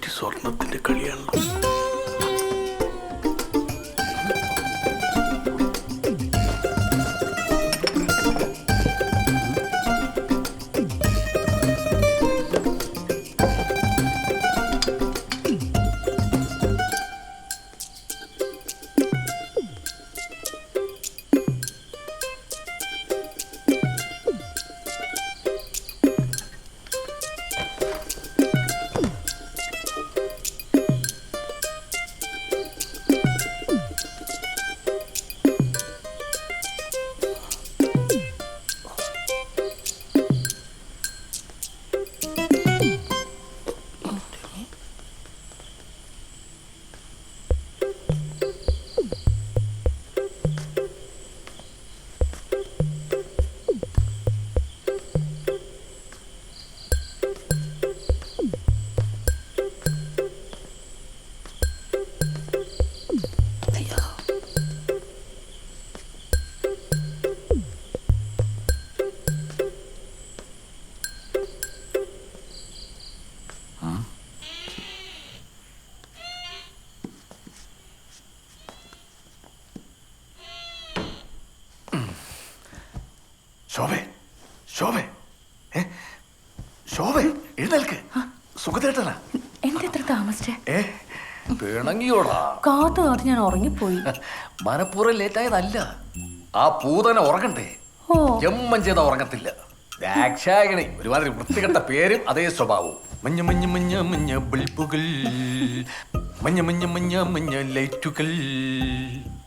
Complete സ്വർണത്തിന്റെ കളിയാണല്ലോ. ശോഭേ, ശോഭേ, ശോഭേ, എഴുന്നേൽക്ക്. സുഖതേട്ടനാ. എന്തെത്ര താമസിച്ചേ? പിണങ്ങിയോടാ. കാത്തു കാത്ത് ഞാൻ ഉറങ്ങിപ്പോയി. മനപ്പൂർവ്വം ലേറ്റായതല്ല. ആ പൂതന ഉറങ്ങണ്ടേ? ജമ്മം ചെയ്ത ഉറങ്ങത്തില്ല. ദാക്ഷായണി, ഒരുമാതിരി വൃത്തികെട്ട പേരും അതേ സ്വഭാവവും. മഞ്ഞ മഞ്ഞ മഞ്ഞ മഞ്ഞ ബൾബുകൾ, മഞ്ഞ മഞ്ഞ മഞ്ഞ മഞ്ഞ ലൈറ്റുകൾ.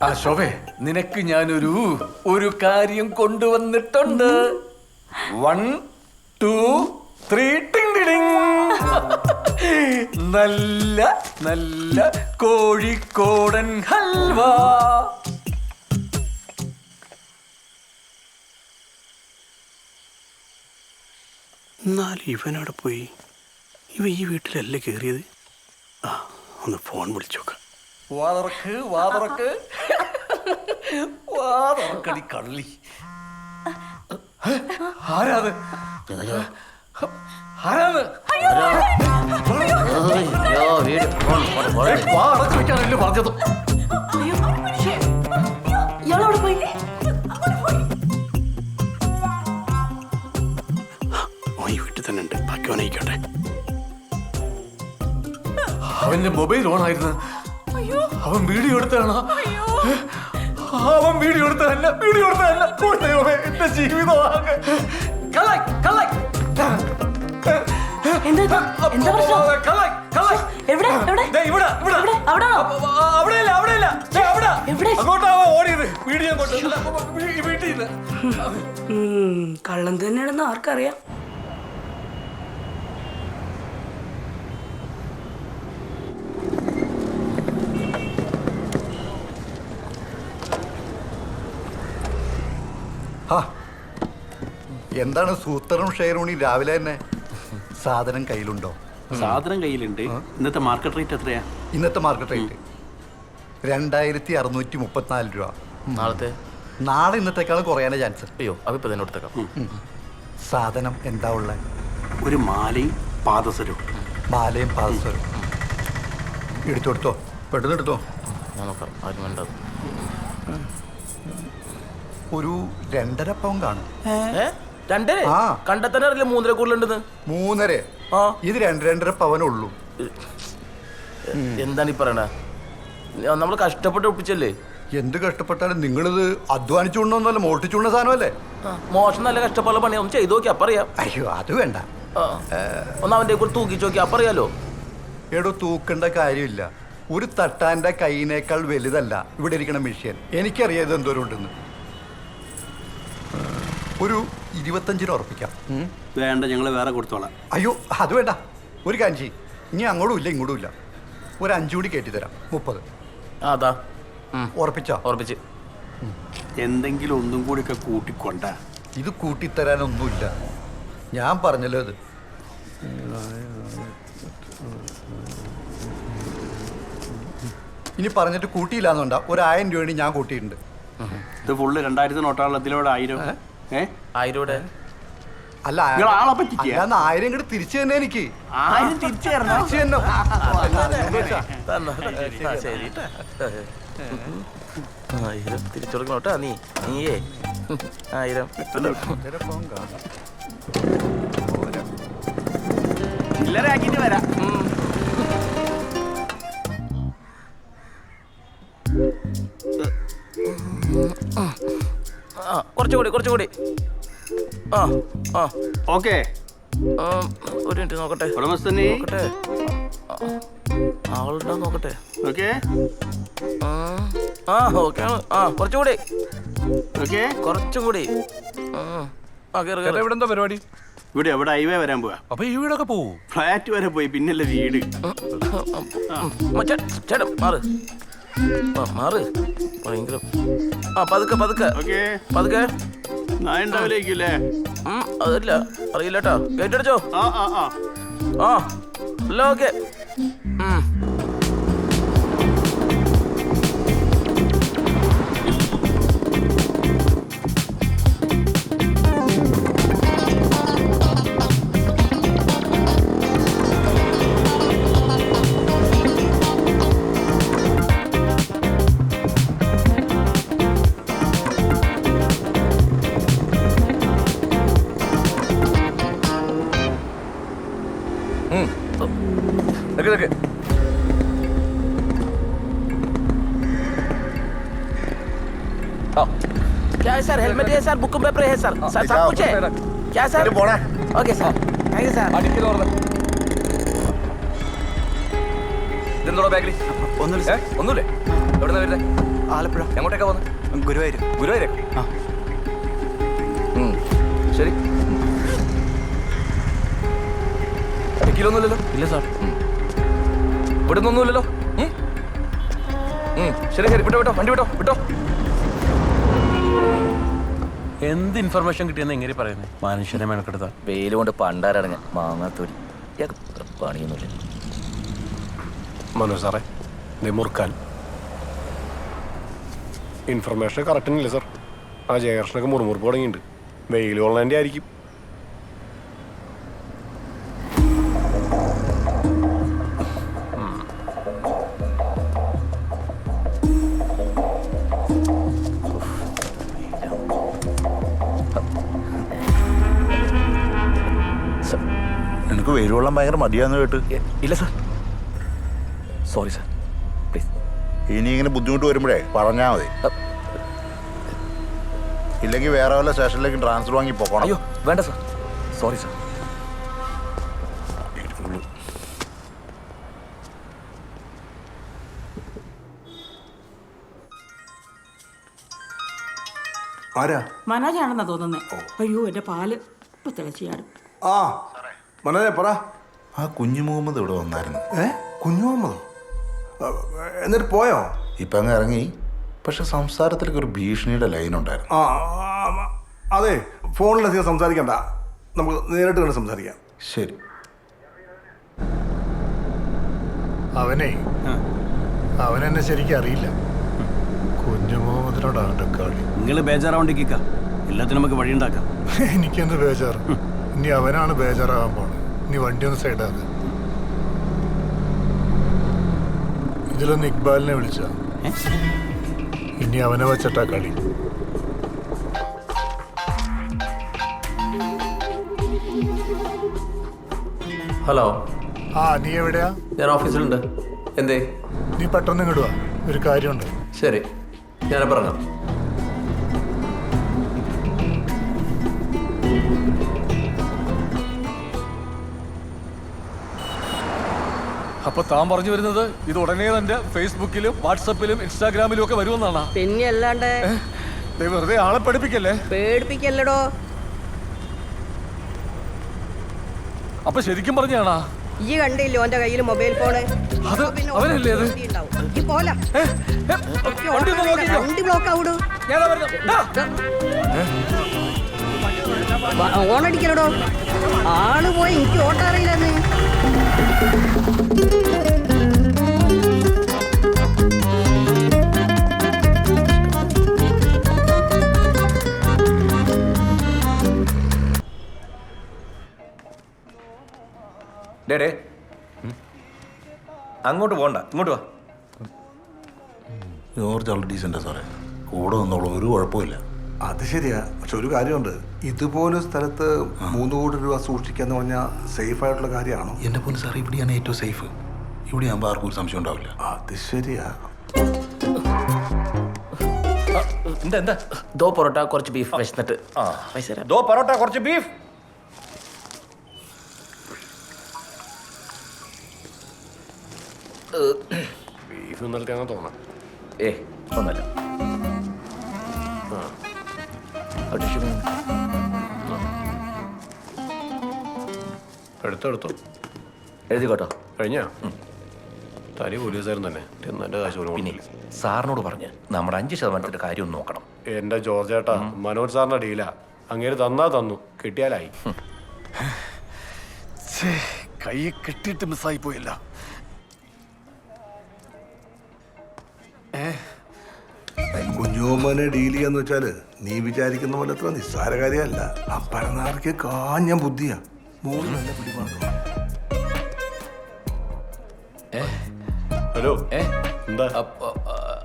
ആ ശോഭേ, നിനക്ക് ഞാനൊരു കാര്യം കൊണ്ടുവന്നിട്ടുണ്ട്. 1 2 3 ടിങ് ടിങ്. നല്ല നല്ല കോഴിക്കോടൻ ഹൽവ. എന്നാൽ ഇവനവിടെ പോയി? ഇവ ഈ വീട്ടിലല്ലേ കയറിയത്? ആ, ഒന്ന് ഫോൺ വിളിച്ചു നോക്കാം. വാതറക്ക് വാതറക്ക് വാതറക്കടി കള്ളി. ആരാത്? ആരാത്? വാടച്ചു വെക്കാനല്ലേ പറഞ്ഞത്? ഇയാളവിടെ പോയി? ഈ വീട്ടിൽ തന്നെ ഉണ്ട്. ബാക്കി ഓനയിക്കോട്ടെ. അവന്റെ മൊബൈൽ ഓൺ ആയിരുന്നു. അവൻ വീഡിയോ എടുത്താണ്. അവൻ വീഡിയോ എടുത്തതല്ല, വീഡിയോ എടുത്തതല്ല. എന്റെ ജീവിതമാണ്. ഓടിയത് വീഡിയോ വീട്ടിൽ നിന്ന്. കള്ളം തന്നെയാണെന്ന് ആർക്കറിയാം. എന്താണ് സൂത്രനും ഷെയറൂണി രാവിലെ തന്നെ? സാധനം കയ്യിലുണ്ടോ? സാധനം കയ്യിലുണ്ട്. ഇന്നത്തെ മാർക്കറ്റ് റേറ്റ് എത്രയാ? ഇന്നത്തെ മാർക്കറ്റ് റേറ്റ് 2634 രൂപ. നാളെ ഇന്നത്തേക്കാളും കുറയാനേ ചാൻസ്. അയ്യോ, അതിപ്പോ തന്നെ എടുത്തേക്കാം. സാധനം എന്താ ഉള്ള? ഒരു മാലയും പാദസരവും. മാലയും പാദസരവും എടുത്തോ, പെട്ടെന്ന് എടുത്തോ. ഒരു 2.5 പവൻ കാണും. 2 കണ്ടെത്താൻ അറിയില്ല. 3.5 കൂടുതലുണ്ടെന്ന്. 3.5? ഇത് 2.5 പവനുള്ളൂ. എന്താണ് ഈ പറയണ? നമ്മൾ കഷ്ടപ്പെട്ട് ഒപ്പിച്ചല്ലേ? എന്ത് കഷ്ടപ്പെട്ടാലും നിങ്ങളിത് അധ്വാനിച്ചുകൊണ്ടൊന്നല്ല, മോഷ്ടിച്ചുകൊണ്ട സാധനമല്ലേ? മോശം നല്ല കഷ്ടപ്പാടുള്ള പണി. ഒന്ന് ചെയ്ത് നോക്കി അപ്പറിയാം. അയ്യോ, അത് വേണ്ട. ഒന്ന് അവന്റെ കൂടെ തൂക്കിച്ച് നോക്കി അപ്പറിയാലോ. എടോ, തൂക്കേണ്ട കാര്യമില്ല. ഒരു തട്ടാന്റെ കൈയിനേക്കാൾ വലുതല്ല ഇവിടെ ഇരിക്കണ മെഷീൻ. എനിക്കറിയാം ഇത് എന്തോരം ഉണ്ടെന്ന്. ഒരു 25 ഉറപ്പിക്കാം. വേണ്ട, ഞങ്ങൾ വേറെ കൊടുത്തോളാം. അയ്യോ, അത് വേണ്ട. ഒരു കാഞ്ചി, ഇനി അങ്ങോട്ടും ഇല്ല ഇങ്ങോട്ടും ഇല്ല. ഒരു 5 കൂടി കയറ്റി തരാം. 30. അതാ ഉറപ്പിച്ചോ? ഉറപ്പിച്ച്. എന്തെങ്കിലും ഒന്നും കൂടി ഒക്കെ കൂട്ടിക്കൊണ്ട. ഇത് കൂട്ടിത്തരാനൊന്നുമില്ല. ഞാൻ പറഞ്ഞല്ലോ ഇത്. ഇനി പറഞ്ഞിട്ട് കൂട്ടിയില്ലാന്നുണ്ട. ഒരു 1000 രൂപ ഞാൻ കൂട്ടിയിട്ടുണ്ട്. ഇത് ഫുള്ള് 2000 നോട്ടാണല്ലോ. ഇതിലൂടെ 1000. 1000 രൂപയുടെ അല്ല നിങ്ങൾ ആളെ പറ്റിക്കുക. അല്ല 1000 ഇങ്ങോട്ട് തിരിച്ചു തന്നെ എനിക്ക് ആരും തിരിച്ചു തരണം. തിരിച്ചു തന്നെ ശരി 1000 തിരിച്ചു കൊടുക്കണം കേട്ടാ നീയേ 1000 ചില്ലറ ആക്കിയിട്ട് വരാം. കുറച്ചുകൂടി ഓക്കെ ഒരു മിനിറ്റ് നോക്കട്ടെ ഉടമസ്ഥനെ നോക്കട്ടെ ആളുണ്ടോ നോക്കട്ടെ ഓക്കെ ഓക്കെ കുറച്ചുകൂടി ഓക്കെ. കുറച്ചും കൂടി ഇവിടെ എന്താ പരിപാടി? ഇവിടെ എവിടെ ഹൈവേ വരാൻ പോവാ. അപ്പൊ ഈ വീടൊക്കെ പോവും? ഫ്ലാറ്റ് വരെ പോയി പിന്നല്ലേ വീട്. ചേട്ടൻ മാറ് ഭയങ്കര പതുക്കെ ഓക്കെ. പതുക്കെ നായ ഉണ്ടാവില്ലേക്കില്ലേ? അതല്ല അറിയില്ല കേട്ടോ. ഗേറ്റ് അടിച്ചോ? അല്ല ഓക്കെ. क्या है सर? हेलमेट है सर, बुक पेपर है सर, सब कुछ है। क्या sir? Okay sir, thank you sir. ഇതെന്തോടാ ബാഗിൽ? ഒന്നുമില്ലേ? എവിടുന്നാ വരുന്നത്? ആലപ്പുഴ. എങ്ങോട്ടേക്കാ പോകുന്നത്? ഗുരുവായൂർ. ഗുരുവായൂരേക്ക്? ശരി. ഡിക്കിയിലൊന്നുമില്ലല്ലോ? ഇല്ല സാർ. ഇവിടെ നിന്നൊന്നുമില്ലല്ലോ? ശരി വിട്ടോ വണ്ടി വിട്ടോ. എന്ത് ഇൻഫർമേഷൻ കിട്ടിയെന്ന് എങ്ങനെ പറയുന്നത്? മനുഷ്യനെ മെനക്കെടുത്ത വെയിൽ കൊണ്ട് പണ്ടാരടങ്ങ മാങ്ങാത്തോടി പണിയൊന്നുമില്ല. മനോജ് സാറേ മുറുക്കാൻ ഇൻഫർമേഷൻ കറക്റ്റ് ഇല്ല സാർ. ആ ജയകൃഷ്ണനൊക്കെ മുറുമുറുപ്പ് തുടങ്ങിയിട്ടുണ്ട്. വെയിൽ കൊള്ളേൻ്റെ ആയിരിക്കും. നിനക്ക് വെയിലുള്ള ഭയങ്കര മടിയാന്ന് കേട്ട്. ഇല്ല സാർ, സോറി സാർ, പ്ലീസ്. ഇനി ഇങ്ങനെ ബുദ്ധിമുട്ട് വരുമ്പോഴേ പറഞ്ഞാൽ മതി. ഇല്ലെങ്കിൽ വേറെ വല്ല സ്റ്റേഷനിലേക്ക് ട്രാൻസ്ഫർ വാങ്ങി പോകണം. അയ്യോ വേണ്ട സാർ, സോറി സാർ. ആരാ? മനോജാണെന്നാ തോന്നുന്നേ. അയ്യോ എന്റെ പാല് ഇപ്പൊ തിളച്ചിയാടും. ആ മനോജെ പറ. ആ കുഞ്ഞു മുഹമ്മദ് ഇവിടെ വന്നായിരുന്നു. കുഞ്ഞു മുഹമ്മദോ? എന്നിട്ട് പോയോ? ഇപ്പം അങ്ങ് ഇറങ്ങി. പക്ഷെ സംസാരത്തിലേക്ക് ഒരു ഭീഷണിയുടെ ലൈൻ ഉണ്ടായിരുന്നു. അതെ, ഫോണിലധികം സംസാരിക്കണ്ട, നമുക്ക് നേരിട്ട് കണ്ട് സംസാരിക്കാം. ശരി. അവനെന്നെ ശരിക്കും അറിയില്ല. കുഞ്ഞു മുഹമ്മദിനോടാണ് എൻ്റെ കളി. നിങ്ങൾ ബേജാറാവണ്ടിക്ക, എല്ലാത്തിനും നമുക്ക് വഴിയുണ്ടാക്കാം. എനിക്കെന്ത് ബേജാറ്? ഇനി അവനാണ് ബേജാറാകാൻ പോണത്. ഇനി വണ്ടി ഒന്ന് സൈഡാക്കുക. ഇതിലൊന്ന് ഇക്ബാലിനെ വിളിച്ച, ഇനി അവനെ വെച്ചിട്ടാ കളി. ഹലോ. നീ എവിടെയാ? ഞാൻ ഓഫീസിലുണ്ട്. എന്തേ? നീ പെട്ടെന്ന് ഇങ്ങോട്ട് വാ, ഒരു കാര്യമുണ്ട്. ശരി, ഞാൻ പറഞ്ഞു. അപ്പൊ താൻ പറഞ്ഞു വരുന്നത് ഇത് ഉടനെ തന്നെ ഫേസ്ബുക്കിലും വാട്സപ്പിലും ഇൻസ്റ്റാഗ്രാമിലും ഒക്കെ വരുമെന്നാണ്? പിന്നെ അല്ലാണ്ട് വെറുതെ ആളെ പഠിപ്പിക്കല്ലേ? പേടിപ്പിക്കല്ലടോ. അപ്പൊ ശരിക്കും പറഞ്ഞാണാ? ഈ കണ്ടില്ലോ എന്റെ കയ്യിൽ മൊബൈൽ ഫോണ്. അത് അവനല്ലേ അത്? വണ്ടി ബ്ലോക്ക് ആവൂടോ. ഓണടിക്കലടോ. ആള് പോയി, എനിക്ക് ഓട്ടറിയില്ലെന്ന്. അങ്ങോട്ട് പോകണ്ട, ഇങ്ങോട്ട് വാ. ജോർജ് ആൾ ഡീസൻ്റാ സാറേ, കൂടെ നിന്നോളൂ, ഒരു കുഴപ്പമില്ല. അത് ശരിയാ, പക്ഷെ ഒരു കാര്യമുണ്ട്, ഇതുപോലെ സ്ഥലത്ത് 3 കോടി രൂപ സൂക്ഷിക്കാന്ന് പറഞ്ഞാൽ സേഫ് ആയിട്ടുള്ള കാര്യമാണോ? എൻ്റെ പോലെ സാറേ, ഇവിടെയാണ് ഏറ്റവും സേഫ്. ഇവിടെ ആകുമ്പോൾ ആർക്കും ഒരു സംശയം ഉണ്ടാവില്ല. അത് ശരിയാ. എന്താ ദോ പൊറോട്ട, കുറച്ച് ബീഫ് വിശന്നിട്ട്. ദോ പൊറോട്ട, കുറച്ച് ബീഫ്. ബീഫ് ഇന്നലത്തെ തോന്നാം. ഒന്നല്ല. എടുത്തോ എഴുതിക്കോട്ടോ. കഴിഞ്ഞാ തനി പോലീസുകാരൻ തന്നെ എന്നെ കാശ് പോലും പിന്നെ കൊടുക്കില്ല. സാറിനോട് പറഞ്ഞ് നമ്മുടെ 5% കാര്യം ഒന്ന് നോക്കണം. എൻ്റെ ജോർജ് ചേട്ടാ, മനോജ് സാറിൻ്റെ ഡീലാ. അങ്ങേര് തന്നാ തന്നു, കിട്ടിയാലായി. കൈ കെട്ടിയിട്ട് മിസ്സായി പോയില്ല. കുഞ്ഞോമ്മനെ ഡീൽ ചെയ്യാന്ന് വെച്ചാല് നീ വിചാരിക്കുന്ന പോലെ അത്ര നിസ്സാര കാര്യമല്ല. അപ്പരനാർക്ക് കാഞ്ഞ ബുദ്ധിയാ. മോള് നല്ല പിടിപാടും. ഹലോ, എന്താ?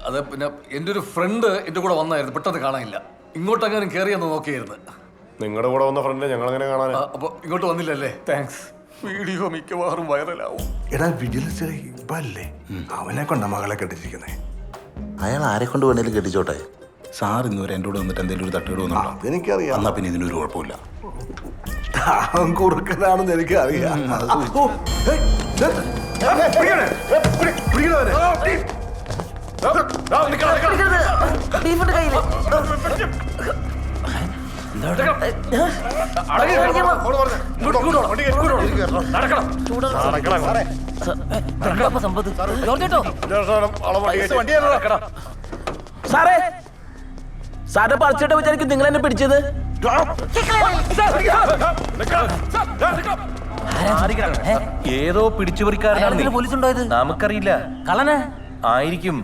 അത് പിന്നെ എൻ്റെ ഒരു ഫ്രണ്ട് എൻ്റെ കൂടെ വന്നായിരുന്നു, പെട്ടെന്ന് കാണാനില്ല. ഇങ്ങോട്ടെങ്ങാനും കയറിയെന്ന് നോക്കിയായിരുന്നു. നിങ്ങളുടെ കൂടെ വന്ന ഫ്രണ്ടിനെ ഞങ്ങളെങ്ങനെ കാണാനാ? അപ്പോൾ ഇങ്ങോട്ട് വന്നില്ലല്ലേ? താങ്ക്സ്. വീഡിയോ മിക്കവാറും വൈറലാവും. എടാ വിജിലൻസ് ഇപ്പല്ലേ അവനെ കൊണ്ട മകളെ കെട്ടിച്ചിരിക്കുന്നേ. അയാൾ ആരെ കൊണ്ട് വേണേലും കെട്ടിച്ചോട്ടെ. സാർ ഇന്നുവരെ എൻ്റെ കൂടെ വന്നിട്ട് എന്തെങ്കിലും ഒരു തട്ടുകേട് വന്നുണ്ടോ? എനിക്കറിയാം. എന്നാ പിന്നെ ഇതിനൊരു കുഴപ്പമില്ല. അവൻ കുറുക്കനാണെന്ന് എനിക്കറിയാം. ബീഫിന്റെ കയ്യില് സാറേ, സാറിനെ പറിച്ചിട്ട് വിചാരിക്കും നിങ്ങൾ എന്നെ പിടിച്ചത്. ഏതോ പിടിച്ചുപറിക്കാരനാണ്. പോലീസ് ഉണ്ടോ? ഇത് നമുക്കറിയില്ല. കള്ളനെ ആയിരിക്കും.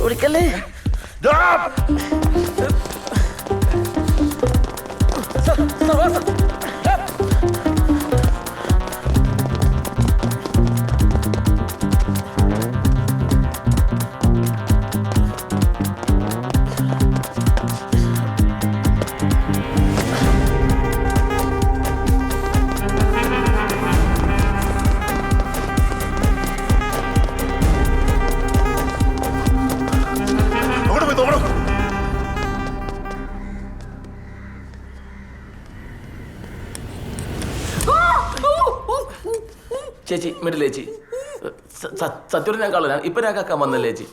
ഓടിക്കല്ലേ. ചേച്ചി, മിഡിൽ ചേച്ചി, സത്യം ഞാൻ കള്ളനാ. ഇപ്പൊ ഞാൻ കക്കാൻ വന്നല്ലേ ചേച്ചി?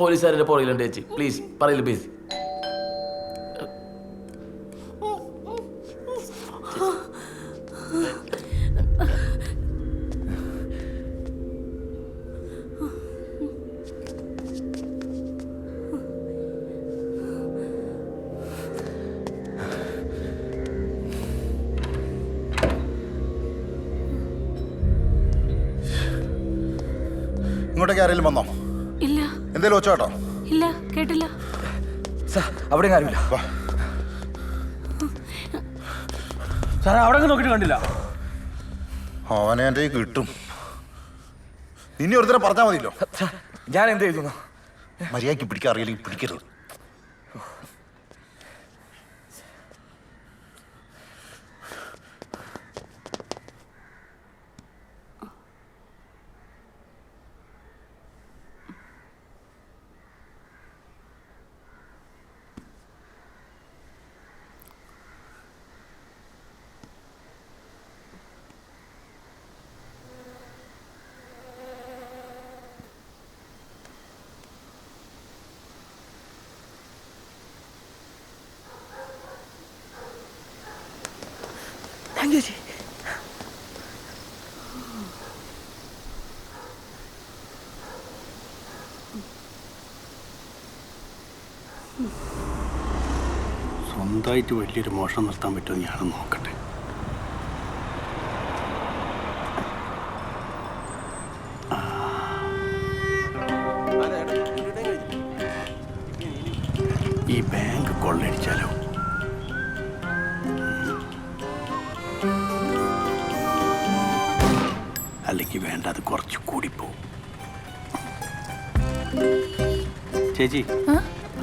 പോലീസുകാരുടെ പുറകിലുണ്ട് ചേച്ചി. പ്ലീസ് പറയില്ല പ്ലീസ്. ഇങ്ങോട്ടേക്ക് ആരെങ്കിലും വന്നോ? ഇല്ല. എന്തേലും വെച്ചോ കേട്ടോ? ഇല്ല, കേട്ടില്ല. അവിടെ കാര്യമില്ല. സാറേ, അവിടെ നോക്കിയിട്ട് കണ്ടില്ല. അവനെ എൻ്റെ കിട്ടും. ഇനി ഒരുത്തരം പറഞ്ഞാൽ മതിയല്ലോ. ഞാൻ എന്ത് എഴുതുന്നു? മര്യാദയ്ക്ക് പിടിക്കാൻ അറിയില്ലെങ്കിൽ പിടിക്കരുത്. താങ്ക് യു ചേച്ചി. സ്വന്തമായിട്ട് വലിയൊരു മോഷണം നിർത്താൻ പറ്റുമോ ഞാനൊന്ന് നോക്കട്ടെ. ഈ ബാങ്ക് കൊള്ളടിച്ചാലോ? അല്ലെങ്കിൽ വേണ്ട, അത് കുറച്ച് കൂടിപ്പോവും. ചേച്ചി,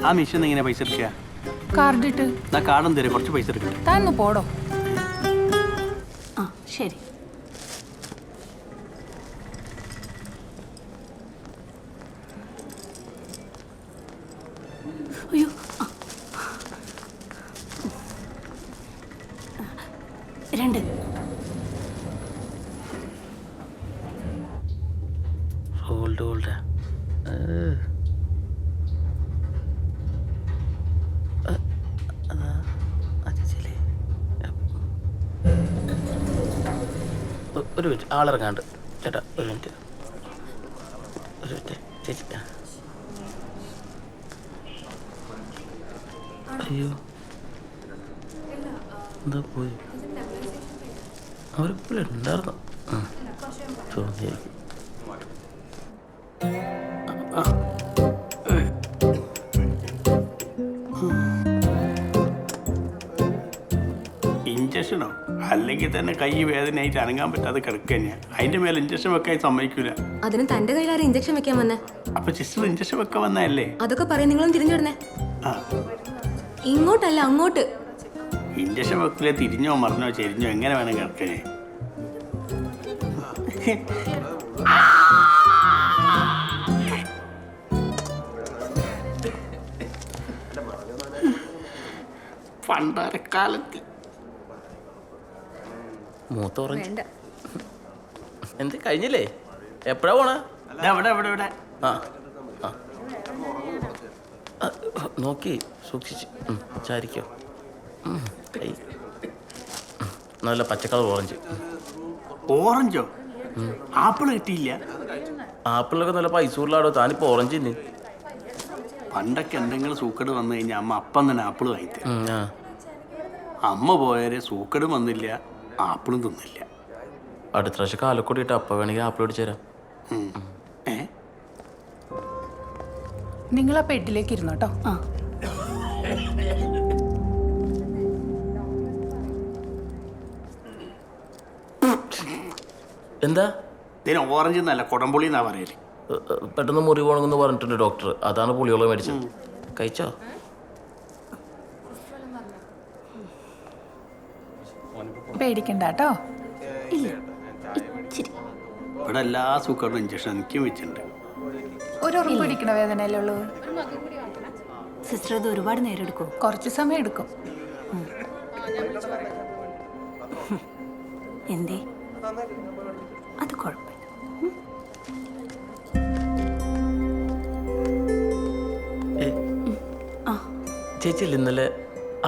ആ മിഷൻ എങ്ങനെ പൈസ എടുക്കുക? കാർഡിട്ട് ഞാൻ കാർഡും തരും, കുറച്ച് പൈസ എടുക്കട്ടെ. താന്ന് പോടോ. ആ ശരി. അയ്യോ, രണ്ട്. Hold hold. ഒരു മിനിറ്റ്, ആളിറങ്ങാണ്ട്. ചേട്ടാ ഒരു മിനിറ്റ്, ഒരു മിനിറ്റ് ചേച്ചി. അയ്യോ, എന്താ പോയി? അവരിപ്പോഴും ഉണ്ടായിരുന്നു തോന്നിയായിരിക്കും. ഇഞ്ചക്ഷനോ? അല്ലെങ്കിൽ തന്നെ കൈ വേദനയായിട്ട് അനങ്ങാൻ പറ്റാതെ കിടക്കുക തന്നെയാണ്. അതിന്റെ മേലെ ഇഞ്ചക്ഷൻ വെക്കാൻ സമ്മതിക്കൂല. അതിന് തന്റെ കയ്യിലാരും ഇഞ്ചക്ഷൻ വെക്കാൻ വന്നേ? അപ്പൊ സിസ്റ്റർ ഇഞ്ചക്ഷൻ വെക്കാൻ വന്നതല്ലേ? അതൊക്കെ പറയാൻ നിങ്ങളും തിരിഞ്ഞിടണേ. ആ, ഇങ്ങോട്ടല്ല അങ്ങോട്ട്. ഇഞ്ചക്ഷൻ വെക്കില്ല, തിരിഞ്ഞോ മറിഞ്ഞോ ചെരിഞ്ഞോ എങ്ങനെ വേണം കിടക്കണേ. പണ്ടാരക്കാലത്ത് മൂത്ത ഓറഞ്ച് എന്ത് കഴിഞ്ഞില്ലേ? എപ്പോഴാ പോണ? ആ ആ, നോക്കി സൂക്ഷിച്ച് ചാരിക്കോ. കൈ നല്ല പച്ചക്കളർ ഓറഞ്ച്. ഓറഞ്ചോ? ആപ്പിൾ കിട്ടിയില്ല? ആപ്പിളിലൊക്കെ നല്ല പൈസ ഉള്ളാടോ. താനിപ്പോ ഓറഞ്ച് തന്നെ. പണ്ടൊക്കെ എന്തെങ്കിലും സൂക്കേട് വന്നു കഴിഞ്ഞാൽ അമ്മ അപ്പം തന്നെ ആപ്പിൾ വാങ്ങിത്തരും. അമ്മ പോയാല് സൂക്കേട് വന്നില്ല, ആപ്പിളും തിന്നില്ല. അടുത്ത പ്രാവശ്യം കാലക്കൂടി ഇട്ട് അപ്പം വേണമെങ്കിൽ ആപ്പിൾ പിടിച്ചു തരാം. നിങ്ങൾ ആ പെട്ടിലേക്ക് ഇരുന്നോട്ടോ. ആ എന്താ ഇതിന് ഓറഞ്ച് എന്നല്ല കൊടംപുളി എന്നാ പറയല്. പെട്ടെന്ന് മുറി പോകണമെന്ന് പറഞ്ഞിട്ടുണ്ട് ഡോക്ടർ. അതാണ് പുളിയോളം മേടിച്ചത്. കഴിച്ചോ? പേടിക്കണ്ട കേട്ടോ. ഇവിടെ എല്ലാ സൂക്കേടും ഇഞ്ചക്ഷൻ എനിക്കും വെച്ചിട്ടുണ്ട്. ഒരു ഉറപ്പ് പിടിക്കണ വേദനയല്ലേ ഉള്ളൂ. സിസ്റ്റർ അത് ഒരുപാട് നേരം എടുക്കും. കുറച്ച് സമയം എടുക്കും. എന്തേ? അത് കുഴപ്പമില്ല. ചേച്ചിയല്ലേ ഇന്നലെ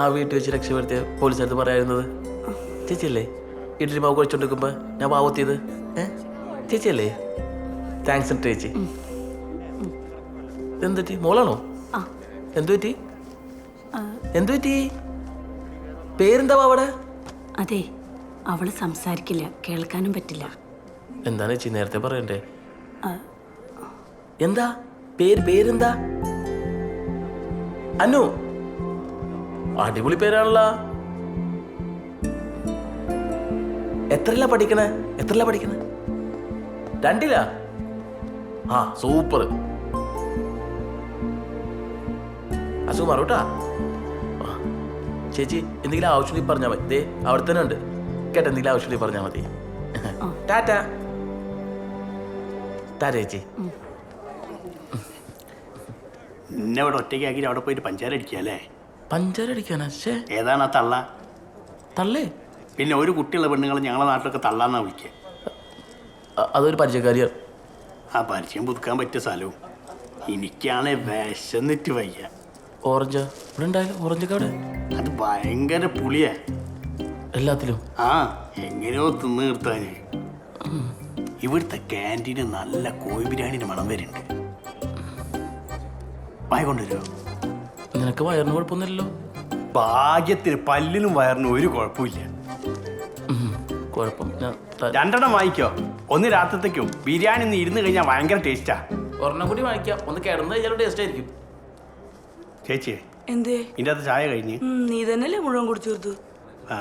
ആ വീട്ടിൽ വെച്ച് രക്ഷപ്പെടുത്തിയ പോലീസുകാർക്ക് പറയായിരുന്നത്? ചേച്ചിയല്ലേ ഇഡ്ഡലി മാവ് കഴിച്ചോണ്ടിരിക്കുമ്പോ ഞാൻ പാവത്തിയത്? ചേച്ചിയല്ലേ? താങ്ക്സ് ഉണ്ട് ചേച്ചി. എന്തുപറ്റി? മോളാണോ? എന്തുപറ്റി? എന്തുപറ്റി? പേരെന്താ അവിടെ? അതെ, അവള് സംസാരിക്കില്ല, കേൾക്കാനും പറ്റില്ല. എന്താണ് ചേച്ചി നേരത്തെ പറയണ്ടേ? എന്താ പേരെന്താ? അനു. അടിപൊളി പേരാണല്ലോ. എത്രല്ല പഠിക്കണേ? 2ലാ? ആ സൂപ്പർ. അസുഖം മാറൂട്ടാ. ചേച്ചി എന്തെങ്കിലും ആവശ്യമുണ്ടെങ്കിൽ പറഞ്ഞാൽ മതി. ദേ അവിടെ തന്നെ ഉണ്ട് കേട്ടോ. എന്തെങ്കിലും ആവശ്യമുണ്ടെങ്കിൽ പറഞ്ഞാൽ മതി. ടാറ്റ. ടാറ്റ ചേച്ചി. എന്നെ ഇവിടെ ഒറ്റയ്ക്കാക്കി അവിടെ പോയിട്ട് പഞ്ചാര അടിക്കല്ലേ? പഞ്ചാര അടിക്കാനാ? ഏതാണ് ആ തള്ള? തള്ളേ? പിന്നെ ഒരു കുട്ടിയുള്ള പെണ്ണുങ്ങൾ ഞങ്ങളെ നാട്ടിലൊക്കെ തള്ളാന്നാ വിളിക്കുക. അതൊരു പരിചയക്കാരിയാണ്. ആ പരിചയം പുതുക്കാൻ പറ്റിയ സ്ഥലവും. എനിക്കാണെ വിശന്നിട്ട് വയ്യ. ഓറഞ്ച് ഇവിടെ ഉണ്ടായാലും ഓറഞ്ചൊക്കെ അവിടെ അത് ഭയങ്കര പുളിയാ. എല്ലാത്തിലും ആ എങ്ങനെയോ തിന്ന് നിർത്താൻ. ഇവിടുത്തെ ക്യാൻറ്റീന് നല്ല കോഴി ബിരിയാണിന്റെ മണം വരുന്നുണ്ട്. വായ കൊണ്ടുവരുമോ? നിനക്ക് വയറിന് കുഴപ്പമൊന്നുമില്ലല്ലോ? ഭാഗ്യത്തിന് പല്ലിനും വയറിനും ഒരു കുഴപ്പമില്ല. കുഴപ്പം ഞാൻ 2 വാങ്ങിക്കോ. ഒന്ന് രാത്രിത്തേക്കും. ബിരിയാണി ഒന്ന് ഇരുന്ന് കഴിഞ്ഞാൽ ഭയങ്കര ടേസ്റ്റാ. ഒരെണ്ണം കൂടി വാങ്ങിക്കാം. ഒന്ന് കിടന്ന് കഴിഞ്ഞാൽ ടേസ്റ്റ് ആയിരിക്കും. ചേച്ചി എന്തേ ഇതിൻ്റെ അകത്ത് ചായ കഴിഞ്ഞ്. നീ തന്നെയല്ലേ മുഴുവൻ കുടിച്ചു തീർത്തു. ആ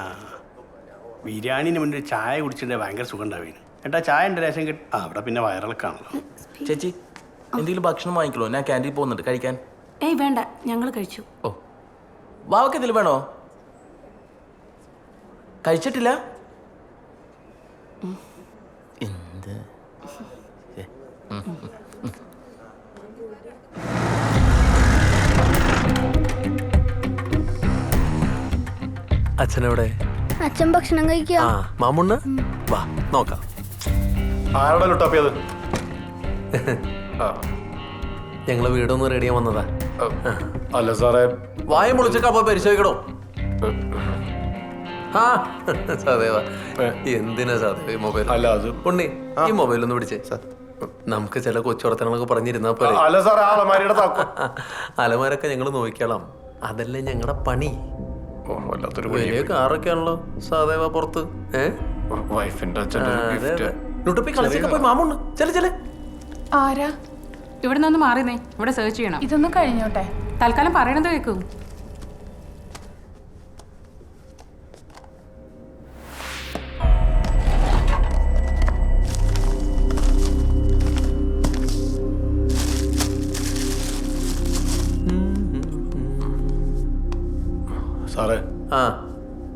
ബിരിയാണിന് മുന്നിൽ ചായ കുടിച്ചിട്ടുണ്ടെങ്കിൽ ഭയങ്കര സുഖം ഉണ്ടാവുകയാണ്. ഏട്ടാ ചായ ഉണ്ട് രസം കിട്ടും. ആ അവിടെ പിന്നെ വയറിളക്കാണല്ലോ. ചേച്ചി എന്തെങ്കിലും ഭക്ഷണം വാങ്ങിക്കലോ? ഞാൻ ക്യാൻറ്റീൻ പോകുന്നുണ്ട് കഴിക്കാൻ. ഏയ് വേണ്ട, ഞങ്ങൾ കഴിച്ചു. ഓ വാവക്ക് എന്തെങ്കിലും വേണോ? കഴിച്ചിട്ടില്ല? എന്ത് അച്ഛനെവിടെ? അച്ഛൻ ഭക്ഷണം കഴിക്കുക. ആ മാമുണ്ണ് വാ നോക്കാം. ആരോടെ ലുട്ടാപ്പിയത്? ഞങ്ങളെ വീടൊന്ന് റെഡിയാൻ വന്നതാ. അല്ല സാറേ, വായം പൊളിച്ചൊക്കെ അപ്പൊ പരിശോധിക്കണോ? ആ സദേവാ, എന്തിനാ സാധേ മൊബൈൽ? അല്ല അത് ഉണ്ണി ഈ മൊബൈൽ ഒന്ന് പിടിച്ചേ. നമുക്ക് ചില കൊച്ചുവർത്തനങ്ങളൊക്കെ പറഞ്ഞിരുന്നാ പോലെ. അല്ല സാറേ, അലമാരിയുടെ താക്കോ. അലമാരൊക്കെ ഞങ്ങൾ നോക്കിക്കോളാം. അതല്ലേ ഞങ്ങളുടെ പണി. വല്ലാത്തൊരു വലിയ കാറൊക്കെ ആണല്ലോ സാദേവ പുറത്ത്. വൈഫിന്റെ അച്ഛൻ്റെ ഗിഫ്റ്റ്. ലുട്ടപ്പി കളിച്ചൊക്കെ പോയി മാമുണ്ണ് ചെല. ആരാ? ഇവിടെ നിന്ന് മാറിയേ, ഇവിടെ സെർച്ച് ചെയ്യണം. ഇതൊന്നും കഴിഞ്ഞോട്ടെ. തൽക്കാലം പറയണത് കേൾക്കൂ. സാറേ, ആ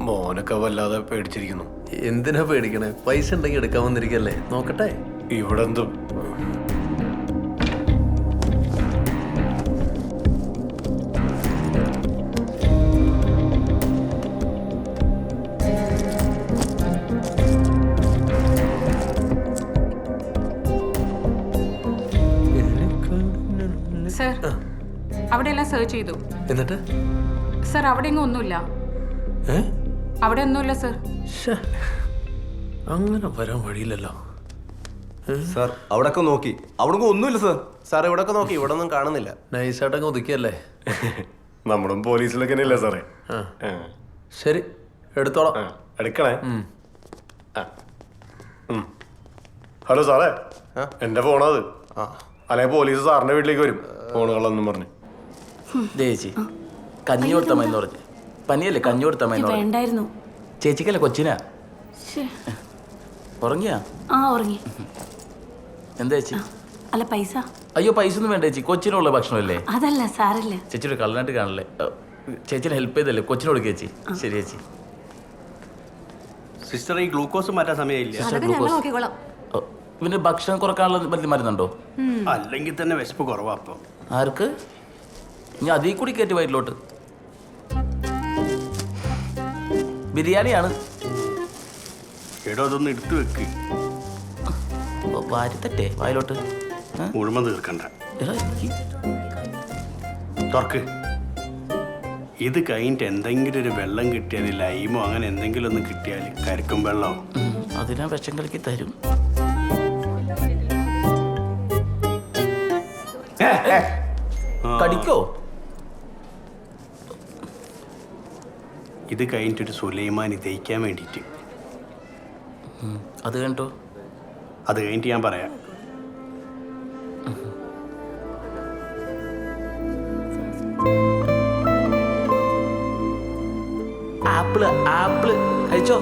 മോനൊക്കെ വല്ലാതെ പേടിച്ചിരിക്കുന്നു. എന്തിനാ പേടിക്കണേ? പൈസ ഉണ്ടെങ്കിൽ എടുക്കാൻ വന്നിരിക്കല്ലേ. നോക്കട്ടെ. ഇവിടെ എന്തും സർ, അവിടെ എല്ലാം സെർച്ച് ചെയ്തു. എന്നിട്ട് സർ അവിടെ എങ്ങും ഒന്നുമില്ല. ഏ അവിടെ ഒന്നുമില്ല സർ. അങ്ങനെ വരാൻ വഴിയില്ലല്ലോ. സാർ അവിടൊക്കെ നോക്കി, അവിടെ ഒന്നുമില്ല സാർ. സാർ ഇവിടൊക്കെ നോക്കി, ഇവിടെ ഒന്നും കാണുന്നില്ല. നൈസായിട്ടങ്ങ് ഒതുക്കിയല്ലേ. നമ്മളും പോലീസിലൊക്കെ തന്നെയല്ലേ സാറേ? ശരി എടുത്തോളാം. എടുക്കണേ. ഹലോ സാറേ, എന്റെ ഫോണത്. അല്ലെ പോലീസ് സാറിന്റെ വീട്ടിലേക്ക് വരും ഫോണുകളെന്നും പറഞ്ഞു. ചേച്ചി കഞ്ഞി കൊടുത്തമ്മന്ന് പറഞ്ഞു. പനിയല്ലേ, കഞ്ഞി കൊടുത്തമ്മന്ന് പറഞ്ഞു. വേണ്ടായിരുന്നു. ചേച്ചിക്കല്ലേ കൊച്ചിനാ? ഉറങ്ങിയാ? ആ ഉറങ്ങി. എന്താ ചേച്ചി? അല്ല പൈസ. അയ്യോ പൈസ ഒന്നും വേണ്ട ചേച്ചി, കൊച്ചിനുള്ള ഭക്ഷണമല്ലേ. അതല്ല സാരല്ല. ചേച്ചിയുടെ കള്ളനായിട്ട് കാണല്ലേ. ചേച്ചിനെ ഹെൽപ്പ് ചെയ്തല്ലേ, കൊച്ചിന് കൊടുക്കുക ചേച്ചി. ശരി ചേച്ചി. സിസ്റ്റർ ഈ ഗ്ലൂക്കോസ് മാറ്റാൻ സമയമില്ല. ഇവന് ഭക്ഷണം കുറക്കാനുള്ള മരുന്നുണ്ടോ? അല്ലെങ്കിൽ തന്നെ വിശപ്പ് കുറവാ. അപ്പം ആർക്ക്? ഇനി അതിൽ കൂടി കയറ്റി വയറ്റിലോട്ട്. ബിരിയാണിയാണ്. എടോ അതൊന്ന് എടുത്തു വെക്ക്. വാരിത്തട്ടെ വായിലോട്ട്. മുഴുവൻ തീർക്കണ്ട. തുറക്ക്. ഇത് കഴിഞ്ഞിട്ട് എന്തെങ്കിലും ഒരു വെള്ളം കിട്ടിയാൽ, ലൈമോ അങ്ങനെ എന്തെങ്കിലും ഒന്ന് കിട്ടിയാൽ, കരിക്കും വെള്ളമോ, അതിനാ വിഷം കലക്കി തരും. കടിക്കോ? ഇത് കഴിഞ്ഞിട്ടൊരു സുലൈമാനി തയ്ക്കാൻ വേണ്ടിയിട്ട്. അത് കണ്ടോ? അത് കഴിഞ്ഞിട്ട് ഞാൻ പറയാം. ആപ്പിള് ആപ്പിള് കഴിച്ചോ?